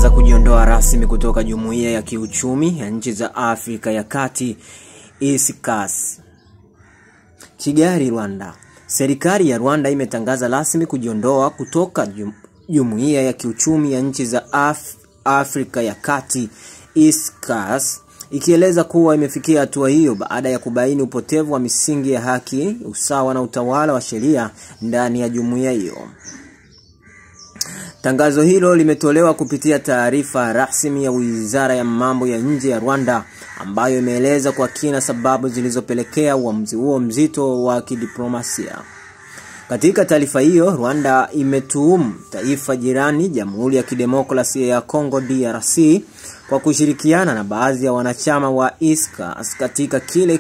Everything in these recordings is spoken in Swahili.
imetangaza kujiondoa rasmi kutoka Jumuiya ya Kiuchumi ya Nchi za Afrika ya Kati EACOS. Kigali, Rwanda. Serikali ya Rwanda imetangaza rasmi kujiondoa kutoka Jumuiya ya Kiuchumi ya Nchi za Afrika ya Kati EACOS, ikieleza kuwa imefikia hatua hiyo baada ya kubaini upotevu wa misingi ya haki, usawa na utawala wa sheria ndani ya jumuiya hiyo. Tangazo hilo limetolewa kupitia taarifa rasmi ya Wizara ya Mambo ya Nje ya Rwanda, ambayo imeeleza kwa kina sababu zilizopelekea uamuzi huo mzito wa kidiplomasia. Katika taarifa hiyo, Rwanda imetuhumu taifa jirani Jamhuri ya Kidemokrasia ya Kongo DRC kwa kushirikiana na baadhi ya wanachama wa EACOS katika kile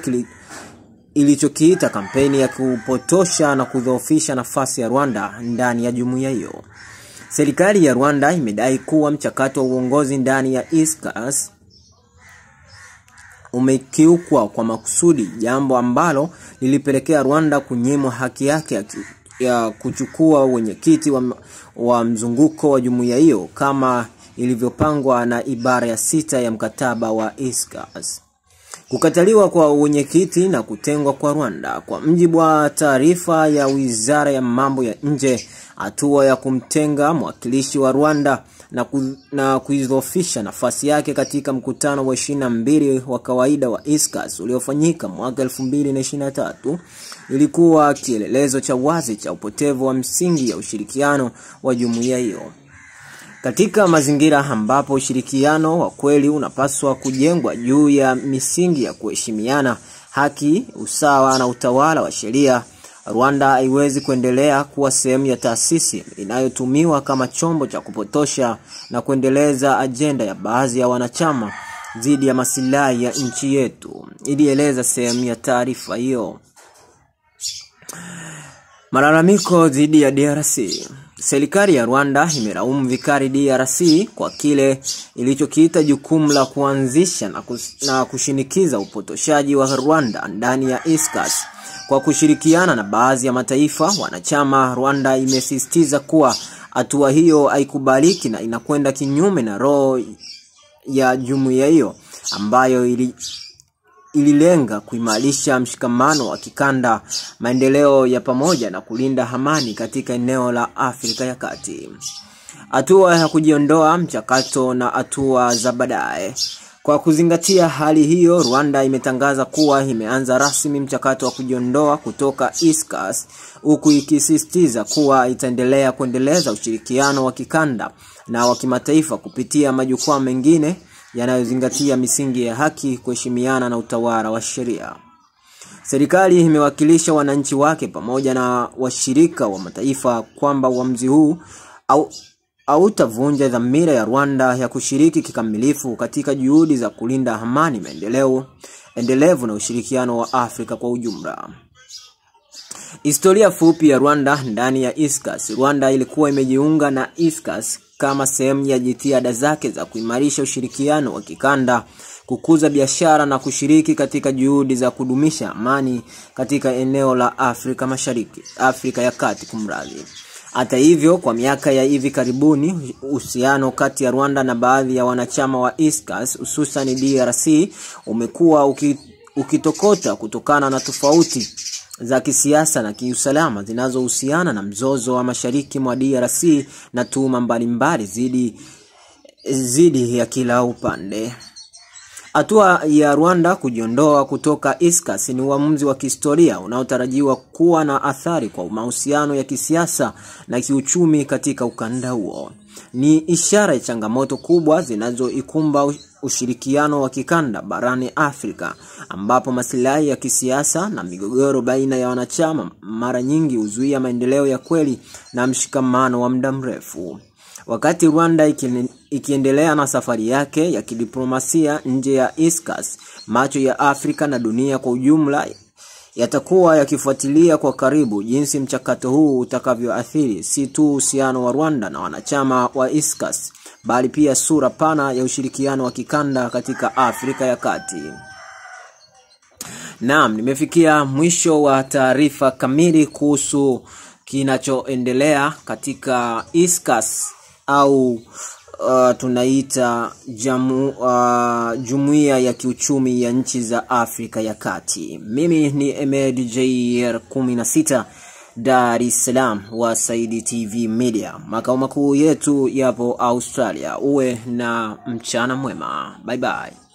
ilichokiita kampeni ya kupotosha na kudhoofisha nafasi ya Rwanda ndani ya jumuiya hiyo. Serikali ya Rwanda imedai kuwa mchakato wa uongozi ndani ya EACOS umekiukwa kwa makusudi, jambo ambalo lilipelekea Rwanda kunyimwa haki yake ya kuchukua wenyekiti wa mzunguko wa jumuiya hiyo kama ilivyopangwa na ibara ya 6 ya mkataba wa EACOS. Kukataliwa kwa wenyekiti na kutengwa kwa Rwanda, kwa mjibu wa taarifa ya Wizara ya Mambo ya Nje, hatua ya kumtenga mwakilishi wa Rwanda na kuidhoofisha nafasi yake katika mkutano wa 22 wa kawaida wa EACOS uliofanyika mwaka 2023 ilikuwa kielelezo cha wazi cha upotevu wa msingi ya ushirikiano wa jumuiya hiyo. Katika mazingira ambapo ushirikiano wa kweli unapaswa kujengwa juu ya misingi ya kuheshimiana, haki, usawa na utawala wa sheria, Rwanda haiwezi kuendelea kuwa sehemu ya taasisi inayotumiwa kama chombo cha kupotosha na kuendeleza ajenda ya baadhi ya wanachama dhidi ya maslahi ya nchi yetu, ilieleza sehemu ya taarifa hiyo. Malalamiko dhidi ya DRC. Serikali ya Rwanda imelaumu vikali DRC kwa kile ilichokiita jukumu la kuanzisha na kushinikiza upotoshaji wa Rwanda ndani ya EACOS. Kwa kushirikiana na baadhi ya mataifa wanachama, Rwanda imesisitiza kuwa hatua hiyo haikubaliki na inakwenda kinyume na roho ya jumuiya hiyo ambayo ililenga kuimarisha mshikamano wa kikanda, maendeleo ya pamoja na kulinda amani katika eneo la Afrika ya Kati. Hatua ya kujiondoa mchakato na hatua za baadaye. Kwa kuzingatia hali hiyo, Rwanda imetangaza kuwa imeanza rasmi mchakato wa kujiondoa kutoka EACOS, huku ikisisitiza kuwa itaendelea kuendeleza ushirikiano wa kikanda na wa kimataifa kupitia majukwaa mengine yanayozingatia misingi ya haki, kuheshimiana na utawala wa sheria. Serikali imewakilisha wananchi wake pamoja na washirika wa mataifa kwamba uamuzi huu hautavunja dhamira ya Rwanda ya kushiriki kikamilifu katika juhudi za kulinda amani, maendeleo endelevu na ushirikiano wa Afrika kwa ujumla. Historia fupi ya Rwanda ndani ya EACOS. Rwanda ilikuwa imejiunga na EACOS kama sehemu ya jitihada zake za kuimarisha ushirikiano wa kikanda, kukuza biashara na kushiriki katika juhudi za kudumisha amani katika eneo la Afrika ya Kati kumradhi. Hata hivyo, kwa miaka ya hivi karibuni, uhusiano kati ya Rwanda na baadhi ya wanachama wa EACOS, hususan DRC, umekuwa ukitokota kutokana na tofauti za kisiasa na kiusalama zinazohusiana na mzozo wa mashariki mwa DRC na tuhuma mbalimbali zidi ya kila upande. Hatua ya Rwanda kujiondoa kutoka EACOS ni uamuzi wa kihistoria unaotarajiwa kuwa na athari kwa mahusiano ya kisiasa na kiuchumi katika ukanda huo. Ni ishara ya changamoto kubwa zinazoikumba ushirikiano wa kikanda barani Afrika, ambapo maslahi ya kisiasa na migogoro baina ya wanachama mara nyingi huzuia maendeleo ya kweli na mshikamano wa muda mrefu. Wakati Rwanda ikiendelea na safari yake ya kidiplomasia nje ya EACOS, macho ya Afrika na dunia kwa ujumla yatakuwa yakifuatilia kwa karibu jinsi mchakato huu utakavyoathiri si tu uhusiano wa Rwanda na wanachama wa EACOS, bali pia sura pana ya ushirikiano wa kikanda katika Afrika ya Kati. Naam, nimefikia mwisho wa taarifa kamili kuhusu kinachoendelea katika EACOS au tunaita Jumuiya ya Kiuchumi ya Nchi za Afrika ya Kati. Mimi ni Ahmed JR 16, Dar es Salaam wa Saidi TV Media. Makao makuu yetu yapo Australia. Uwe na mchana mwema. Bye bye.